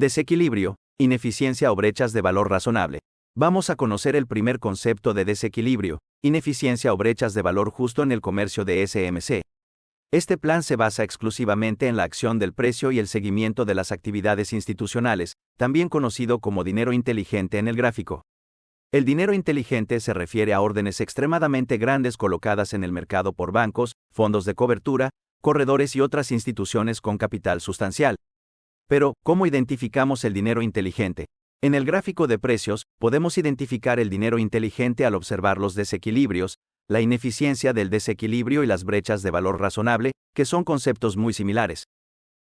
Desequilibrio, ineficiencia o brechas de valor razonable. Vamos a conocer el primer concepto de desequilibrio, ineficiencia o brechas de valor justo en el comercio de SMC. Este plan se basa exclusivamente en la acción del precio y el seguimiento de las actividades institucionales, también conocido como dinero inteligente en el gráfico. El dinero inteligente se refiere a órdenes extremadamente grandes colocadas en el mercado por bancos, fondos de cobertura, corredores y otras instituciones con capital sustancial. Pero, ¿cómo identificamos el dinero inteligente? En el gráfico de precios, podemos identificar el dinero inteligente al observar los desequilibrios, la ineficiencia del desequilibrio y las brechas de valor razonable, que son conceptos muy similares.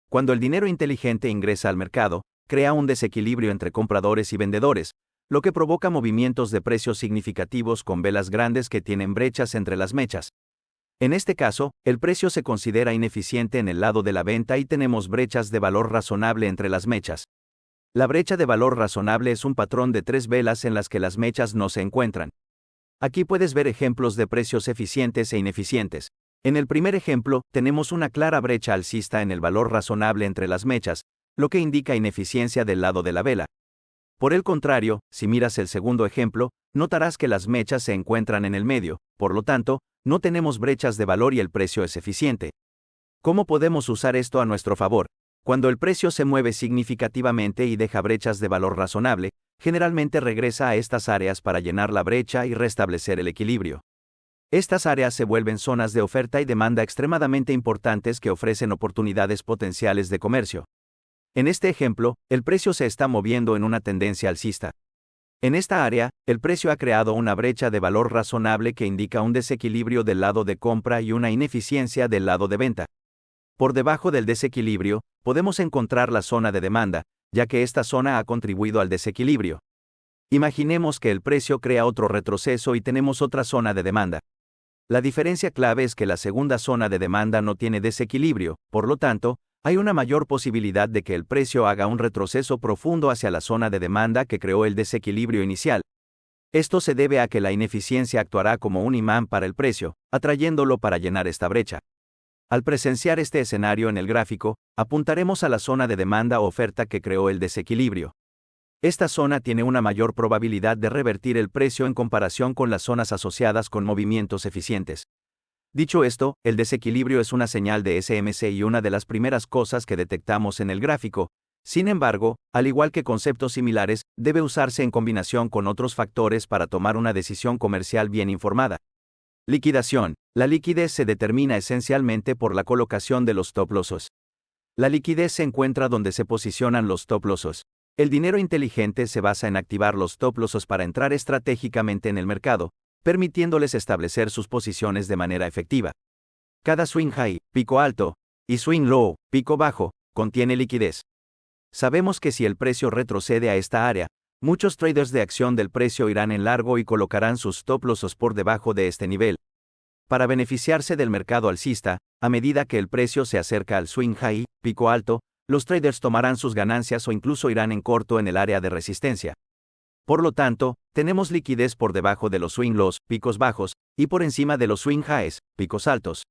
Cuando el dinero inteligente ingresa al mercado, crea un desequilibrio entre compradores y vendedores, lo que provoca movimientos de precios significativos con velas grandes que tienen brechas entre las mechas. En este caso, el precio se considera ineficiente en el lado de la venta y tenemos brechas de valor razonable entre las mechas. La brecha de valor razonable es un patrón de 3 velas en las que las mechas no se encuentran. Aquí puedes ver ejemplos de precios eficientes e ineficientes. En el primer ejemplo, tenemos una clara brecha alcista en el valor razonable entre las mechas, lo que indica ineficiencia del lado de la vela. Por el contrario, si miras el segundo ejemplo, notarás que las mechas se encuentran en el medio, por lo tanto, no tenemos brechas de valor y el precio es eficiente. ¿Cómo podemos usar esto a nuestro favor? Cuando el precio se mueve significativamente y deja brechas de valor razonable, generalmente regresa a estas áreas para llenar la brecha y restablecer el equilibrio. Estas áreas se vuelven zonas de oferta y demanda extremadamente importantes que ofrecen oportunidades potenciales de comercio. En este ejemplo, el precio se está moviendo en una tendencia alcista. En esta área, el precio ha creado una brecha de valor razonable que indica un desequilibrio del lado de compra y una ineficiencia del lado de venta. Por debajo del desequilibrio, podemos encontrar la zona de demanda, ya que esta zona ha contribuido al desequilibrio. Imaginemos que el precio crea otro retroceso y tenemos otra zona de demanda. La diferencia clave es que la segunda zona de demanda no tiene desequilibrio, por lo tanto, hay una mayor posibilidad de que el precio haga un retroceso profundo hacia la zona de demanda que creó el desequilibrio inicial. Esto se debe a que la ineficiencia actuará como un imán para el precio, atrayéndolo para llenar esta brecha. Al presenciar este escenario en el gráfico, apuntaremos a la zona de demanda o oferta que creó el desequilibrio. Esta zona tiene una mayor probabilidad de revertir el precio en comparación con las zonas asociadas con movimientos eficientes. Dicho esto, el desequilibrio es una señal de SMC y una de las primeras cosas que detectamos en el gráfico. Sin embargo, al igual que conceptos similares, debe usarse en combinación con otros factores para tomar una decisión comercial bien informada. Liquidación. La liquidez se determina esencialmente por la colocación de los stop losses. La liquidez se encuentra donde se posicionan los stop losses. El dinero inteligente se basa en activar los stop losses para entrar estratégicamente en el mercado, permitiéndoles establecer sus posiciones de manera efectiva. Cada swing high, pico alto, y swing low, pico bajo, contiene liquidez. Sabemos que si el precio retrocede a esta área, muchos traders de acción del precio irán en largo y colocarán sus stop losses por debajo de este nivel. Para beneficiarse del mercado alcista, a medida que el precio se acerca al swing high, pico alto, los traders tomarán sus ganancias o incluso irán en corto en el área de resistencia. Por lo tanto, tenemos liquidez por debajo de los swing lows, picos bajos, y por encima de los swing highs, picos altos.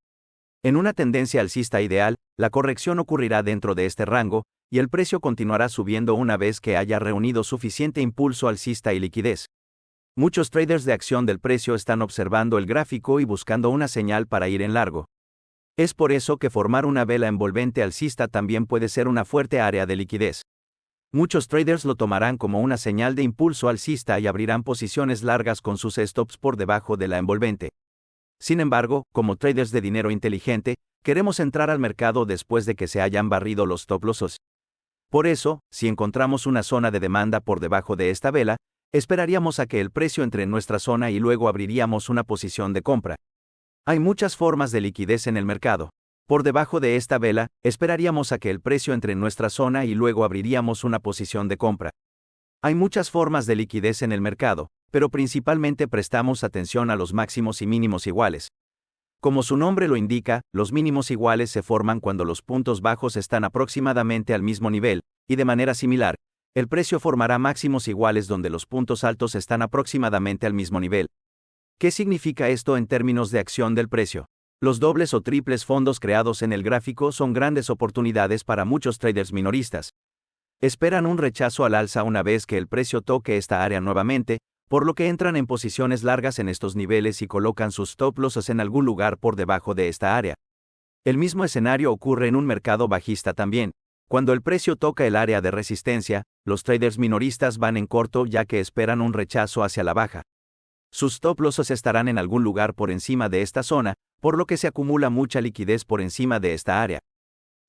En una tendencia alcista ideal, la corrección ocurrirá dentro de este rango, y el precio continuará subiendo una vez que haya reunido suficiente impulso alcista y liquidez. Muchos traders de acción del precio están observando el gráfico y buscando una señal para ir en largo. Es por eso que formar una vela envolvente alcista también puede ser una fuerte área de liquidez. Muchos traders lo tomarán como una señal de impulso alcista y abrirán posiciones largas con sus stops por debajo de la envolvente. Sin embargo, como traders de dinero inteligente, queremos entrar al mercado después de que se hayan barrido los stop losses. Por eso, si encontramos una zona de demanda por debajo de esta vela, esperaríamos a que el precio entre en nuestra zona y luego abriríamos una posición de compra. Hay muchas formas de liquidez en el mercado. Por debajo de esta vela, esperaríamos a que el precio entre en nuestra zona y luego abriríamos una posición de compra. Hay muchas formas de liquidez en el mercado, pero principalmente prestamos atención a los máximos y mínimos iguales. Como su nombre lo indica, los mínimos iguales se forman cuando los puntos bajos están aproximadamente al mismo nivel, y de manera similar, el precio formará máximos iguales donde los puntos altos están aproximadamente al mismo nivel. ¿Qué significa esto en términos de acción del precio? Los dobles o triples fondos creados en el gráfico son grandes oportunidades para muchos traders minoristas. Esperan un rechazo al alza una vez que el precio toque esta área nuevamente, por lo que entran en posiciones largas en estos niveles y colocan sus stop losses en algún lugar por debajo de esta área. El mismo escenario ocurre en un mercado bajista también. Cuando el precio toca el área de resistencia, los traders minoristas van en corto ya que esperan un rechazo hacia la baja. Sus stop losses estarán en algún lugar por encima de esta zona, por lo que se acumula mucha liquidez por encima de esta área.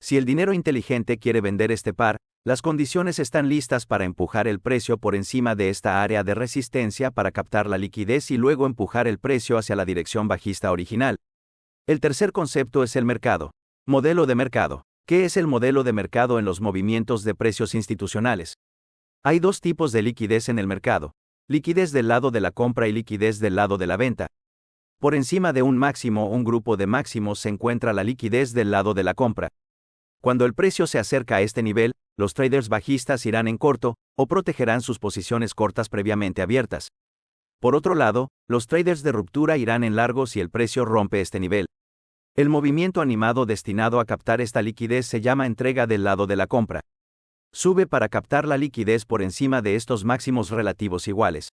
Si el dinero inteligente quiere vender este par, las condiciones están listas para empujar el precio por encima de esta área de resistencia para captar la liquidez y luego empujar el precio hacia la dirección bajista original. El tercer concepto es el mercado. Modelo de mercado. ¿Qué es el modelo de mercado en los movimientos de precios institucionales? Hay dos tipos de liquidez en el mercado: liquidez del lado de la compra y liquidez del lado de la venta. Por encima de un máximo o un grupo de máximos se encuentra la liquidez del lado de la compra. Cuando el precio se acerca a este nivel, los traders bajistas irán en corto, o protegerán sus posiciones cortas previamente abiertas. Por otro lado, los traders de ruptura irán en largo si el precio rompe este nivel. El movimiento animado destinado a captar esta liquidez se llama entrega del lado de la compra. Sube para captar la liquidez por encima de estos máximos relativos iguales.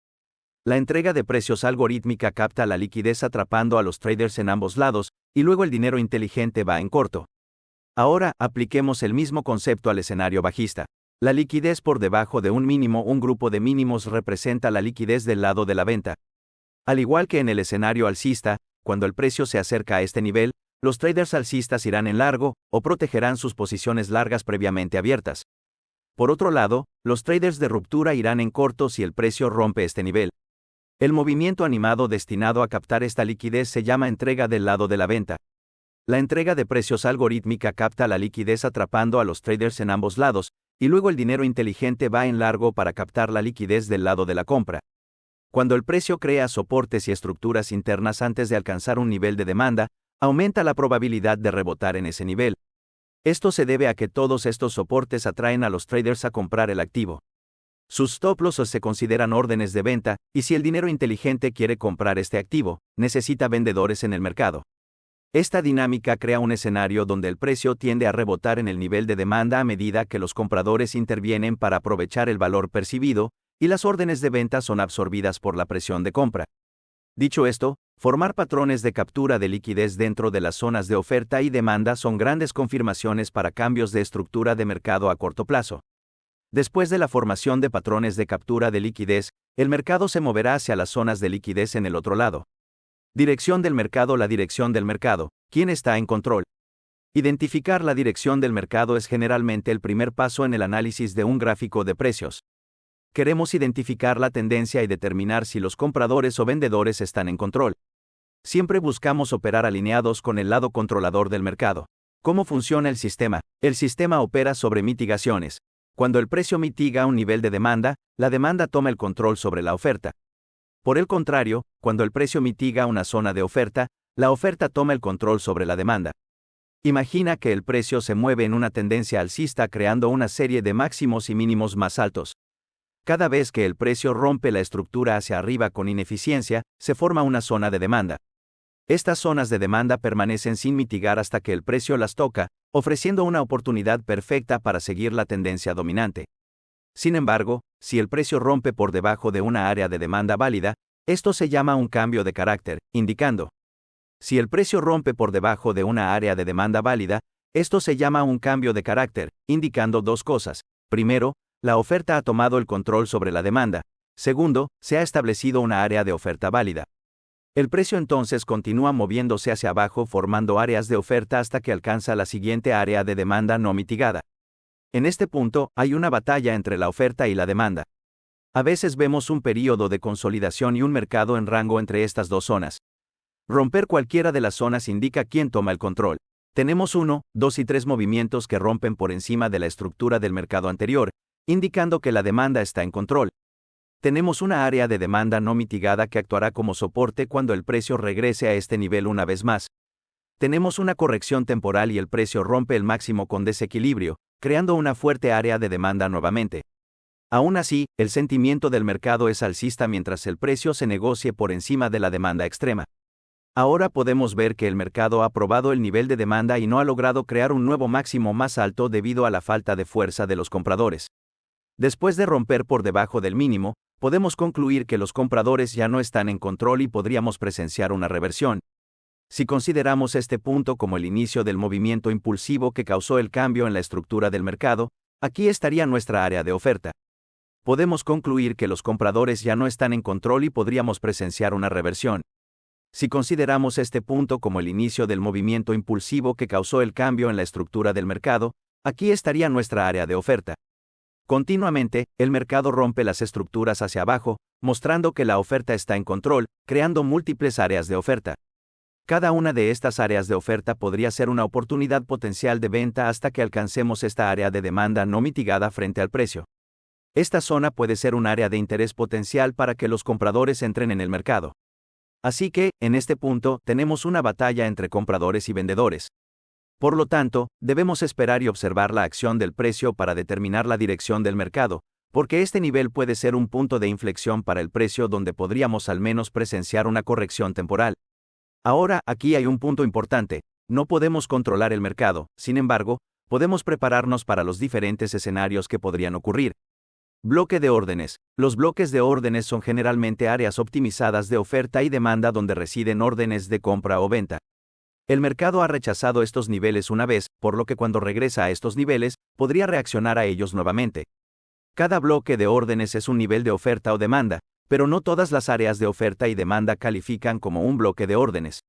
La entrega de precios algorítmica capta la liquidez atrapando a los traders en ambos lados, y luego el dinero inteligente va en corto. Ahora, apliquemos el mismo concepto al escenario bajista. La liquidez por debajo de un mínimo, un grupo de mínimos representa la liquidez del lado de la venta. Al igual que en el escenario alcista, cuando el precio se acerca a este nivel, los traders alcistas irán en largo, o protegerán sus posiciones largas previamente abiertas. Por otro lado, los traders de ruptura irán en corto si el precio rompe este nivel. El movimiento animado destinado a captar esta liquidez se llama entrega del lado de la venta. La entrega de precios algorítmica capta la liquidez atrapando a los traders en ambos lados, y luego el dinero inteligente va en largo para captar la liquidez del lado de la compra. Cuando el precio crea soportes y estructuras internas antes de alcanzar un nivel de demanda, aumenta la probabilidad de rebotar en ese nivel. Esto se debe a que todos estos soportes atraen a los traders a comprar el activo. Sus stop losses se consideran órdenes de venta, y si el dinero inteligente quiere comprar este activo, necesita vendedores en el mercado. Esta dinámica crea un escenario donde el precio tiende a rebotar en el nivel de demanda a medida que los compradores intervienen para aprovechar el valor percibido, y las órdenes de venta son absorbidas por la presión de compra. Dicho esto, formar patrones de captura de liquidez dentro de las zonas de oferta y demanda son grandes confirmaciones para cambios de estructura de mercado a corto plazo. Después de la formación de patrones de captura de liquidez, el mercado se moverá hacia las zonas de liquidez en el otro lado. Dirección del mercado. La dirección del mercado. ¿Quién está en control? Identificar la dirección del mercado es generalmente el primer paso en el análisis de un gráfico de precios. Queremos identificar la tendencia y determinar si los compradores o vendedores están en control. Siempre buscamos operar alineados con el lado controlador del mercado. ¿Cómo funciona el sistema? El sistema opera sobre mitigaciones. Cuando el precio mitiga un nivel de demanda, la demanda toma el control sobre la oferta. Por el contrario, cuando el precio mitiga una zona de oferta, la oferta toma el control sobre la demanda. Imagina que el precio se mueve en una tendencia alcista creando una serie de máximos y mínimos más altos. Cada vez que el precio rompe la estructura hacia arriba con ineficiencia, se forma una zona de demanda. Estas zonas de demanda permanecen sin mitigar hasta que el precio las toca, ofreciendo una oportunidad perfecta para seguir la tendencia dominante. Sin embargo, si el precio rompe por debajo de una área de demanda válida, esto se llama un cambio de carácter, indicando. Si el precio rompe por debajo de una área de demanda válida, esto se llama un cambio de carácter, indicando dos cosas. Primero, la oferta ha tomado el control sobre la demanda. Segundo, se ha establecido una área de oferta válida. El precio entonces continúa moviéndose hacia abajo formando áreas de oferta hasta que alcanza la siguiente área de demanda no mitigada. En este punto, hay una batalla entre la oferta y la demanda. A veces vemos un período de consolidación y un mercado en rango entre estas dos zonas. Romper cualquiera de las zonas indica quién toma el control. Tenemos 1, 2 y 3 movimientos que rompen por encima de la estructura del mercado anterior, indicando que la demanda está en control. Tenemos una área de demanda no mitigada que actuará como soporte cuando el precio regrese a este nivel una vez más. Tenemos una corrección temporal y el precio rompe el máximo con desequilibrio, creando una fuerte área de demanda nuevamente. Aún así, el sentimiento del mercado es alcista mientras el precio se negocie por encima de la demanda extrema. Ahora podemos ver que el mercado ha probado el nivel de demanda y no ha logrado crear un nuevo máximo más alto debido a la falta de fuerza de los compradores. Después de romper por debajo del mínimo, podemos concluir que los compradores ya no están en control y podríamos presenciar una reversión. Si consideramos este punto como el inicio del movimiento impulsivo que causó el cambio en la estructura del mercado, aquí estaría nuestra área de oferta. Podemos concluir que los compradores ya no están en control y podríamos presenciar una reversión. Si consideramos este punto como el inicio del movimiento impulsivo que causó el cambio en la estructura del mercado, aquí estaría nuestra área de oferta. Continuamente, el mercado rompe las estructuras hacia abajo, mostrando que la oferta está en control, creando múltiples áreas de oferta. Cada una de estas áreas de oferta podría ser una oportunidad potencial de venta hasta que alcancemos esta área de demanda no mitigada frente al precio. Esta zona puede ser un área de interés potencial para que los compradores entren en el mercado. Así que, en este punto, tenemos una batalla entre compradores y vendedores. Por lo tanto, debemos esperar y observar la acción del precio para determinar la dirección del mercado, porque este nivel puede ser un punto de inflexión para el precio donde podríamos al menos presenciar una corrección temporal. Ahora, aquí hay un punto importante: no podemos controlar el mercado, sin embargo, podemos prepararnos para los diferentes escenarios que podrían ocurrir. Bloque de órdenes. Los bloques de órdenes son generalmente áreas optimizadas de oferta y demanda donde residen órdenes de compra o venta. El mercado ha rechazado estos niveles una vez, por lo que cuando regresa a estos niveles, podría reaccionar a ellos nuevamente. Cada bloque de órdenes es un nivel de oferta o demanda, pero no todas las áreas de oferta y demanda califican como un bloque de órdenes.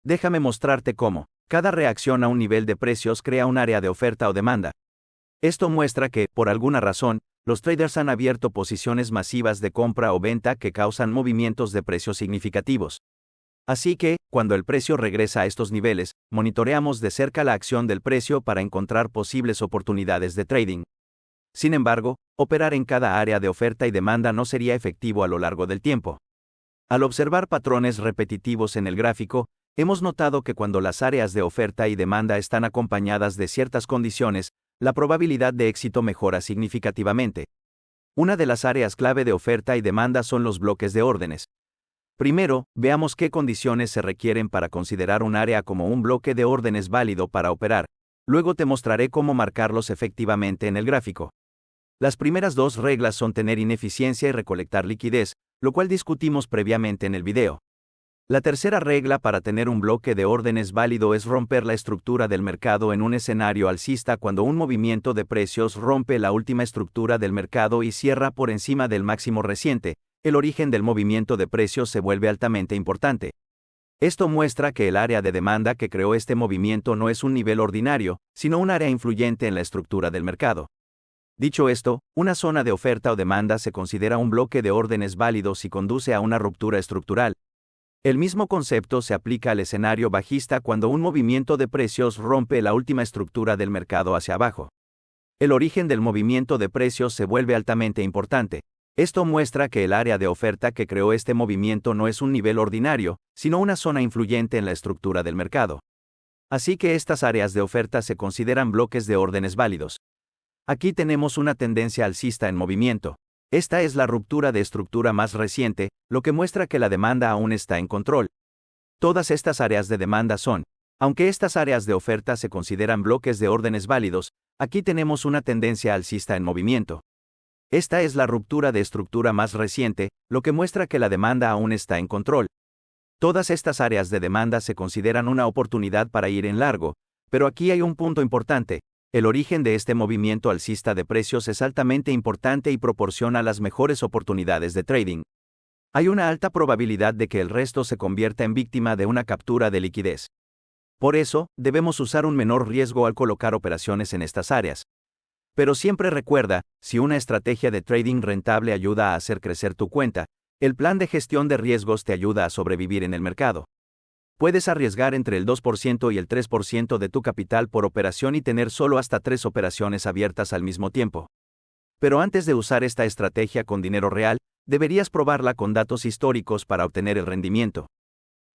Déjame mostrarte cómo. Cada reacción a un nivel de precios crea un área de oferta o demanda. Esto muestra que, por alguna razón, los traders han abierto posiciones masivas de compra o venta que causan movimientos de precios significativos. Así que, cuando el precio regresa a estos niveles, monitoreamos de cerca la acción del precio para encontrar posibles oportunidades de trading. Sin embargo, operar en cada área de oferta y demanda no sería efectivo a lo largo del tiempo. Al observar patrones repetitivos en el gráfico, hemos notado que cuando las áreas de oferta y demanda están acompañadas de ciertas condiciones, la probabilidad de éxito mejora significativamente. Una de las áreas clave de oferta y demanda son los bloques de órdenes. Primero, veamos qué condiciones se requieren para considerar un área como un bloque de órdenes válido para operar. Luego te mostraré cómo marcarlos efectivamente en el gráfico. Las primeras dos reglas son tener ineficiencia y recolectar liquidez, lo cual discutimos previamente en el video. La tercera regla para tener un bloque de órdenes válido es romper la estructura del mercado en un escenario alcista cuando un movimiento de precios rompe la última estructura del mercado y cierra por encima del máximo reciente. El origen del movimiento de precios se vuelve altamente importante. Esto muestra que el área de demanda que creó este movimiento no es un nivel ordinario, sino un área influyente en la estructura del mercado. Dicho esto, una zona de oferta o demanda se considera un bloque de órdenes válido si conduce a una ruptura estructural. El mismo concepto se aplica al escenario bajista cuando un movimiento de precios rompe la última estructura del mercado hacia abajo. El origen del movimiento de precios se vuelve altamente importante. Esto muestra que el área de oferta que creó este movimiento no es un nivel ordinario, sino una zona influyente en la estructura del mercado. Así que estas áreas de oferta se consideran bloques de órdenes válidos. Aquí tenemos una tendencia alcista en movimiento. Esta es la ruptura de estructura más reciente, lo que muestra que la demanda aún está en control. Todas estas áreas de demanda son, aunque estas áreas de oferta se consideran bloques de órdenes válidos, aquí tenemos una tendencia alcista en movimiento. Esta es la ruptura de estructura más reciente, lo que muestra que la demanda aún está en control. Todas estas áreas de demanda se consideran una oportunidad para ir en largo, pero aquí hay un punto importante. El origen de este movimiento alcista de precios es altamente importante y proporciona las mejores oportunidades de trading. Hay una alta probabilidad de que el resto se convierta en víctima de una captura de liquidez. Por eso, debemos usar un menor riesgo al colocar operaciones en estas áreas. Pero siempre recuerda, si una estrategia de trading rentable ayuda a hacer crecer tu cuenta, el plan de gestión de riesgos te ayuda a sobrevivir en el mercado. Puedes arriesgar entre el 2% y el 3% de tu capital por operación y tener solo hasta 3 operaciones abiertas al mismo tiempo. Pero antes de usar esta estrategia con dinero real, deberías probarla con datos históricos para obtener el rendimiento.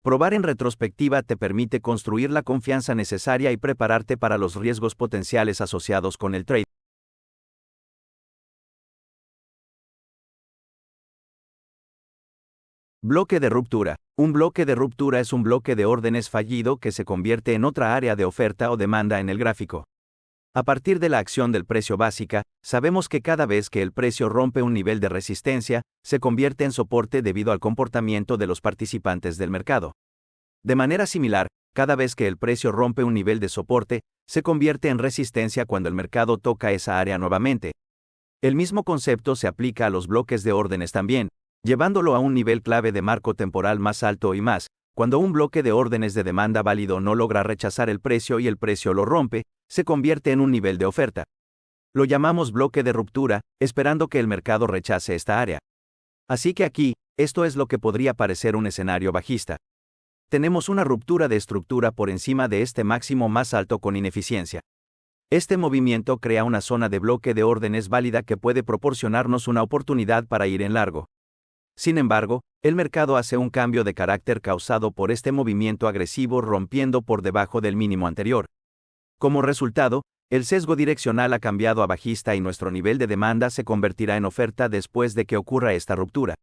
Probar en retrospectiva te permite construir la confianza necesaria y prepararte para los riesgos potenciales asociados con el trade. Bloque de ruptura. Un bloque de ruptura es un bloque de órdenes fallido que se convierte en otra área de oferta o demanda en el gráfico. A partir de la acción del precio básica, sabemos que cada vez que el precio rompe un nivel de resistencia, se convierte en soporte debido al comportamiento de los participantes del mercado. De manera similar, cada vez que el precio rompe un nivel de soporte, se convierte en resistencia cuando el mercado toca esa área nuevamente. El mismo concepto se aplica a los bloques de órdenes también, llevándolo a un nivel clave de marco temporal más alto y más. Cuando un bloque de órdenes de demanda válido no logra rechazar el precio y el precio lo rompe, se convierte en un nivel de oferta. Lo llamamos bloque de ruptura, esperando que el mercado rechace esta área. Así que aquí, esto es lo que podría parecer un escenario bajista. Tenemos una ruptura de estructura por encima de este máximo más alto con ineficiencia. Este movimiento crea una zona de bloque de órdenes válida que puede proporcionarnos una oportunidad para ir en largo. Sin embargo, el mercado hace un cambio de carácter causado por este movimiento agresivo rompiendo por debajo del mínimo anterior. Como resultado, el sesgo direccional ha cambiado a bajista y nuestro nivel de demanda se convertirá en oferta después de que ocurra esta ruptura.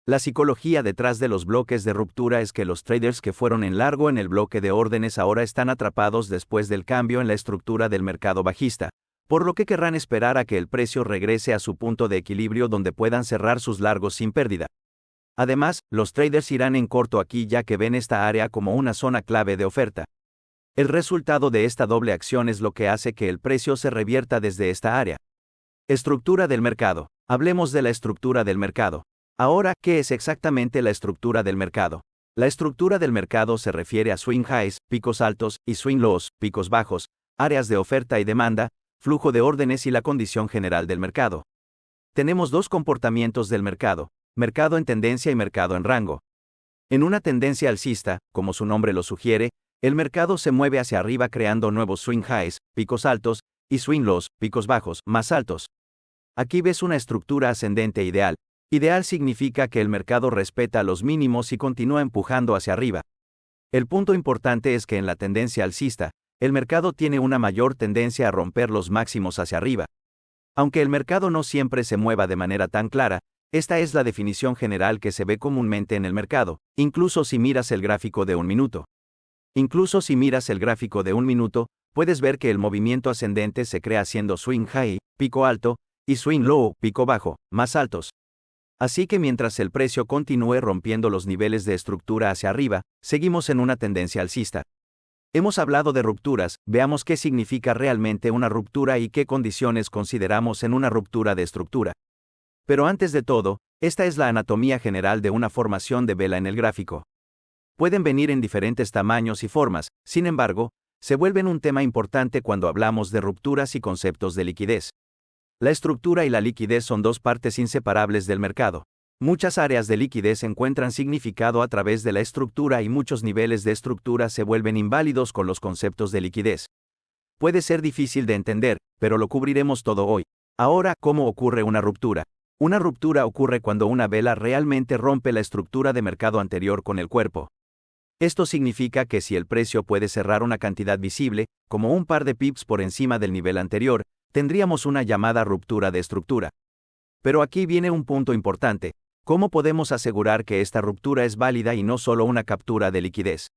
La psicología detrás de los bloques de ruptura es que los traders que fueron en largo en el bloque de órdenes ahora están atrapados después del cambio en la estructura del mercado bajista, por lo que querrán esperar a que el precio regrese a su punto de equilibrio donde puedan cerrar sus largos sin pérdida. Además, los traders irán en corto aquí ya que ven esta área como una zona clave de oferta. El resultado de esta doble acción es lo que hace que el precio se revierta desde esta área. Estructura del mercado. Hablemos de la estructura del mercado. Ahora, ¿qué es exactamente la estructura del mercado? La estructura del mercado se refiere a swing highs, picos altos, y swing lows, picos bajos, áreas de oferta y demanda, flujo de órdenes y la condición general del mercado. Tenemos dos comportamientos del mercado: mercado en tendencia y mercado en rango. En una tendencia alcista, como su nombre lo sugiere, el mercado se mueve hacia arriba creando nuevos swing highs, picos altos, y swing lows, picos bajos, más altos. Aquí ves una estructura ascendente ideal. Ideal significa que el mercado respeta los mínimos y continúa empujando hacia arriba. El punto importante es que en la tendencia alcista, el mercado tiene una mayor tendencia a romper los máximos hacia arriba. Aunque el mercado no siempre se mueva de manera tan clara, esta es la definición general que se ve comúnmente en el mercado, incluso si miras el gráfico de un minuto. Incluso si miras el gráfico de un minuto, puedes ver que el movimiento ascendente se crea haciendo swing high, pico alto, y swing low, pico bajo, más altos. Así que mientras el precio continúe rompiendo los niveles de estructura hacia arriba, seguimos en una tendencia alcista. Hemos hablado de rupturas, veamos qué significa realmente una ruptura y qué condiciones consideramos en una ruptura de estructura. Pero antes de todo, esta es la anatomía general de una formación de vela en el gráfico. Pueden venir en diferentes tamaños y formas, sin embargo, se vuelven un tema importante cuando hablamos de rupturas y conceptos de liquidez. La estructura y la liquidez son dos partes inseparables del mercado. Muchas áreas de liquidez encuentran significado a través de la estructura y muchos niveles de estructura se vuelven inválidos con los conceptos de liquidez. Puede ser difícil de entender, pero lo cubriremos todo hoy. Ahora, ¿cómo ocurre una ruptura? Una ruptura ocurre cuando una vela realmente rompe la estructura de mercado anterior con el cuerpo. Esto significa que si el precio puede cerrar una cantidad visible, como un par de pips por encima del nivel anterior, tendríamos una llamada ruptura de estructura. Pero aquí viene un punto importante. ¿Cómo podemos asegurar que esta ruptura es válida y no solo una captura de liquidez?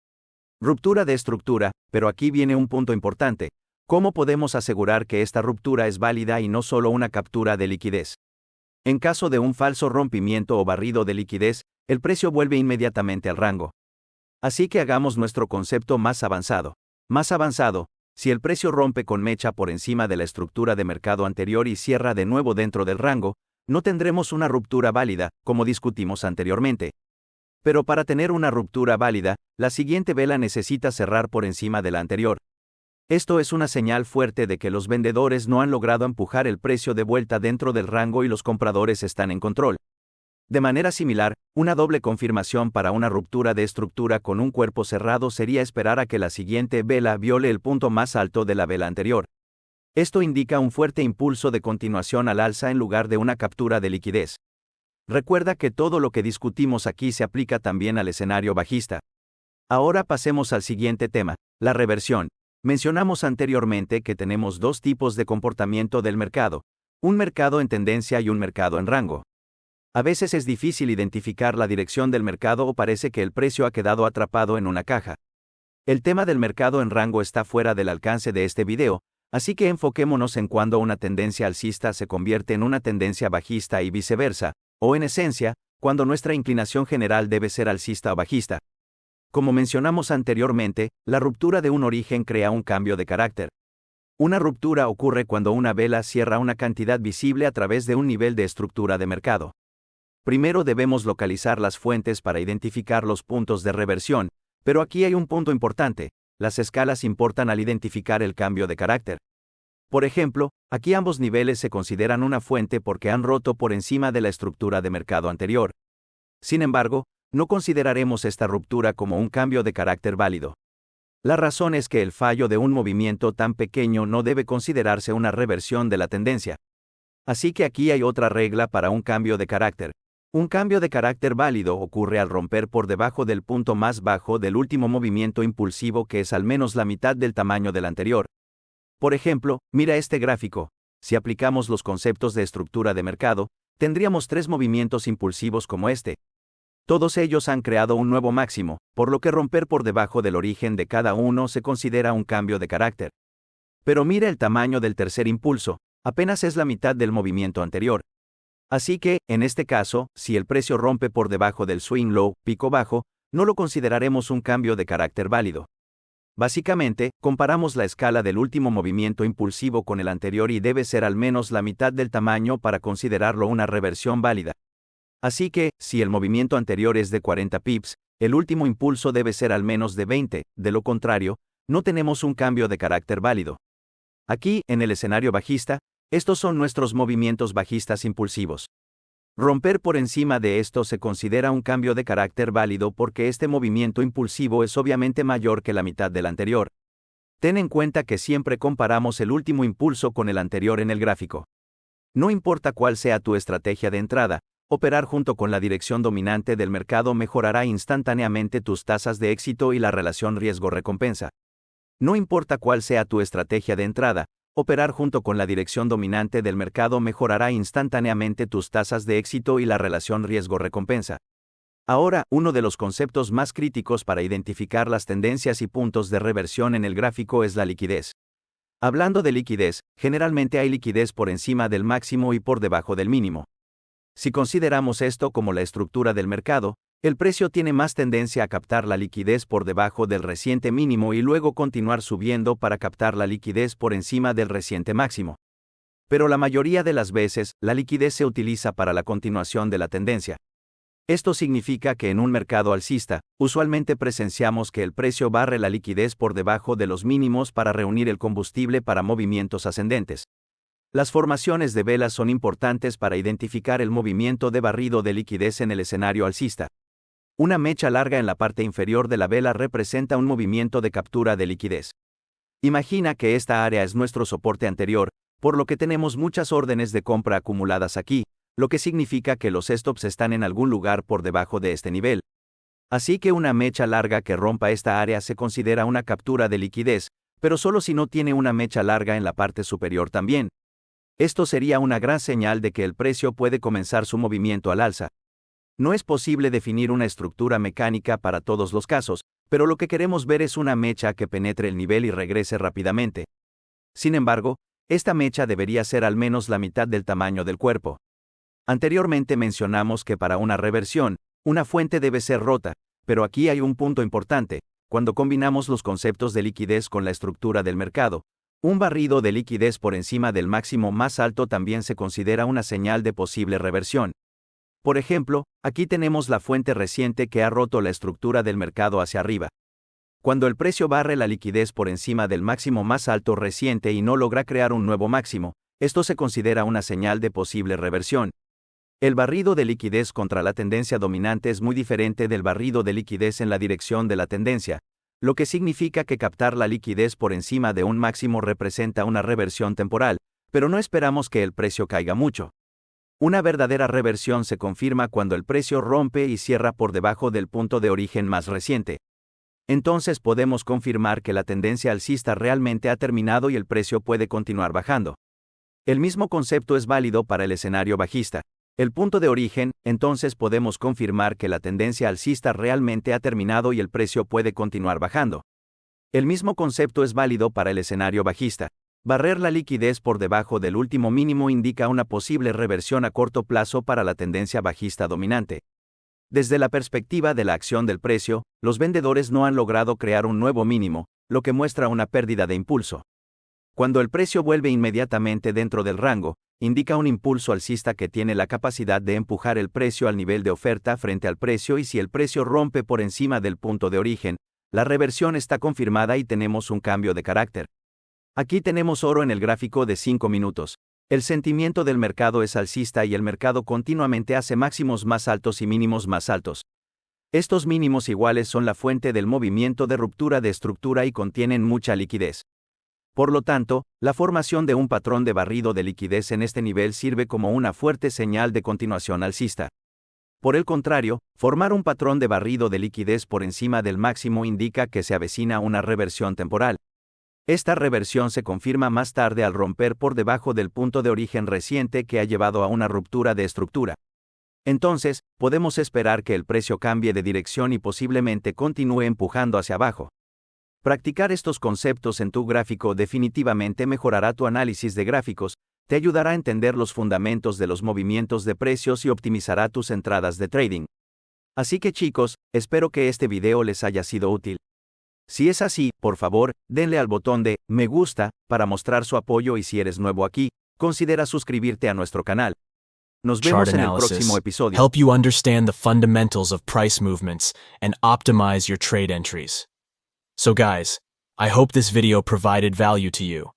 Ruptura de estructura, pero aquí viene un punto importante. ¿Cómo podemos asegurar que esta ruptura es válida y no solo una captura de liquidez? En caso de un falso rompimiento o barrido de liquidez, el precio vuelve inmediatamente al rango. Así que hagamos nuestro concepto más avanzado. Más avanzado, si el precio rompe con mecha por encima de la estructura de mercado anterior y cierra de nuevo dentro del rango, no tendremos una ruptura válida, como discutimos anteriormente. Pero para tener una ruptura válida, la siguiente vela necesita cerrar por encima de la anterior. Esto es una señal fuerte de que los vendedores no han logrado empujar el precio de vuelta dentro del rango y los compradores están en control. De manera similar, una doble confirmación para una ruptura de estructura con un cuerpo cerrado sería esperar a que la siguiente vela viole el punto más alto de la vela anterior. Esto indica un fuerte impulso de continuación al alza en lugar de una captura de liquidez. Recuerda que todo lo que discutimos aquí se aplica también al escenario bajista. Ahora pasemos al siguiente tema, la reversión. Mencionamos anteriormente que tenemos dos tipos de comportamiento del mercado, un mercado en tendencia y un mercado en rango. A veces es difícil identificar la dirección del mercado o parece que el precio ha quedado atrapado en una caja. El tema del mercado en rango está fuera del alcance de este video, Así que enfoquémonos en cuando una tendencia alcista se convierte en una tendencia bajista y viceversa, o en esencia, cuando nuestra inclinación general debe ser alcista o bajista. Como mencionamos anteriormente, la ruptura de un origen crea un cambio de carácter. Una ruptura ocurre cuando una vela cierra una cantidad visible a través de un nivel de estructura de mercado. Primero debemos localizar las fuentes para identificar los puntos de reversión, pero aquí hay un punto importante: las escalas importan al identificar el cambio de carácter. Por ejemplo, aquí ambos niveles se consideran una fuente porque han roto por encima de la estructura de mercado anterior. Sin embargo, no consideraremos esta ruptura como un cambio de carácter válido. La razón es que el fallo de un movimiento tan pequeño no debe considerarse una reversión de la tendencia. Así que aquí hay otra regla para un cambio de carácter. Un cambio de carácter válido ocurre al romper por debajo del punto más bajo del último movimiento impulsivo, que es al menos la mitad del tamaño del anterior. Por ejemplo, mira este gráfico. Si aplicamos los conceptos de estructura de mercado, tendríamos 3 movimientos impulsivos como este. Todos ellos han creado un nuevo máximo, por lo que romper por debajo del origen de cada uno se considera un cambio de carácter. Pero mira el tamaño del tercer impulso, apenas es la mitad del movimiento anterior. Así que, en este caso, si el precio rompe por debajo del swing low, pico bajo, no lo consideraremos un cambio de carácter válido. Básicamente, comparamos la escala del último movimiento impulsivo con el anterior y debe ser al menos la mitad del tamaño para considerarlo una reversión válida. Así que, si el movimiento anterior es de 40 pips, el último impulso debe ser al menos de 20, de lo contrario, no tenemos un cambio de carácter válido. Aquí, en el escenario bajista, estos son nuestros movimientos bajistas impulsivos. Romper por encima de esto se considera un cambio de carácter válido porque este movimiento impulsivo es obviamente mayor que la mitad del anterior. Ten en cuenta que siempre comparamos el último impulso con el anterior en el gráfico. No importa cuál sea tu estrategia de entrada, operar junto con la dirección dominante del mercado mejorará instantáneamente tus tasas de éxito y la relación riesgo-recompensa. No importa cuál sea tu estrategia de entrada, operar junto con la dirección dominante del mercado mejorará instantáneamente tus tasas de éxito y la relación riesgo-recompensa. Ahora, uno de los conceptos más críticos para identificar las tendencias y puntos de reversión en el gráfico es la liquidez. Hablando de liquidez, generalmente hay liquidez por encima del máximo y por debajo del mínimo. Si consideramos esto como la estructura del mercado, el precio tiene más tendencia a captar la liquidez por debajo del reciente mínimo y luego continuar subiendo para captar la liquidez por encima del reciente máximo. Pero la mayoría de las veces, la liquidez se utiliza para la continuación de la tendencia. Esto significa que en un mercado alcista, usualmente presenciamos que el precio barre la liquidez por debajo de los mínimos para reunir el combustible para movimientos ascendentes. Las formaciones de velas son importantes para identificar el movimiento de barrido de liquidez en el escenario alcista. Una mecha larga en la parte inferior de la vela representa un movimiento de captura de liquidez. Imagina que esta área es nuestro soporte anterior, por lo que tenemos muchas órdenes de compra acumuladas aquí, lo que significa que los stops están en algún lugar por debajo de este nivel. Así que una mecha larga que rompa esta área se considera una captura de liquidez, pero solo si no tiene una mecha larga en la parte superior también. Esto sería una gran señal de que el precio puede comenzar su movimiento al alza. No es posible definir una estructura mecánica para todos los casos, pero lo que queremos ver es una mecha que penetre el nivel y regrese rápidamente. Sin embargo, esta mecha debería ser al menos la mitad del tamaño del cuerpo. Anteriormente mencionamos que para una reversión, una fuente debe ser rota, pero aquí hay un punto importante: cuando combinamos los conceptos de liquidez con la estructura del mercado, un barrido de liquidez por encima del máximo más alto también se considera una señal de posible reversión. Por ejemplo, aquí tenemos la fuente reciente que ha roto la estructura del mercado hacia arriba. Cuando el precio barre la liquidez por encima del máximo más alto reciente y no logra crear un nuevo máximo, esto se considera una señal de posible reversión. El barrido de liquidez contra la tendencia dominante es muy diferente del barrido de liquidez en la dirección de la tendencia, lo que significa que captar la liquidez por encima de un máximo representa una reversión temporal, pero no esperamos que el precio caiga mucho. Una verdadera reversión se confirma cuando el precio rompe y cierra por debajo del punto de origen más reciente. Entonces podemos confirmar que la tendencia alcista realmente ha terminado y el precio puede continuar bajando. El mismo concepto es válido para el escenario bajista. El punto de origen, entonces podemos confirmar que la tendencia alcista realmente ha terminado y el precio puede continuar bajando. El mismo concepto es válido para el escenario bajista. Barrer la liquidez por debajo del último mínimo indica una posible reversión a corto plazo para la tendencia bajista dominante. Desde la perspectiva de la acción del precio, los vendedores no han logrado crear un nuevo mínimo, lo que muestra una pérdida de impulso. Cuando el precio vuelve inmediatamente dentro del rango, indica un impulso alcista que tiene la capacidad de empujar el precio al nivel de oferta frente al precio, y si el precio rompe por encima del punto de origen, la reversión está confirmada y tenemos un cambio de carácter. Aquí tenemos oro en el gráfico de 5 minutos. El sentimiento del mercado es alcista y el mercado continuamente hace máximos más altos y mínimos más altos. Estos mínimos iguales son la fuente del movimiento de ruptura de estructura y contienen mucha liquidez. Por lo tanto, la formación de un patrón de barrido de liquidez en este nivel sirve como una fuerte señal de continuación alcista. Por el contrario, formar un patrón de barrido de liquidez por encima del máximo indica que se avecina una reversión temporal. Esta reversión se confirma más tarde al romper por debajo del punto de origen reciente que ha llevado a una ruptura de estructura. Entonces, podemos esperar que el precio cambie de dirección y posiblemente continúe empujando hacia abajo. Practicar estos conceptos en tu gráfico definitivamente mejorará tu análisis de gráficos, te ayudará a entender los fundamentos de los movimientos de precios y optimizará tus entradas de trading. Así que chicos, espero que este video les haya sido útil. Si es así, por favor, denle al botón de me gusta para mostrar su apoyo, y si eres nuevo aquí, considera suscribirte a nuestro canal. Nos vemos en el próximo episodio. Help you understand the fundamentals of price movements and optimize your trade entries. So guys, I hope this video provided value to you.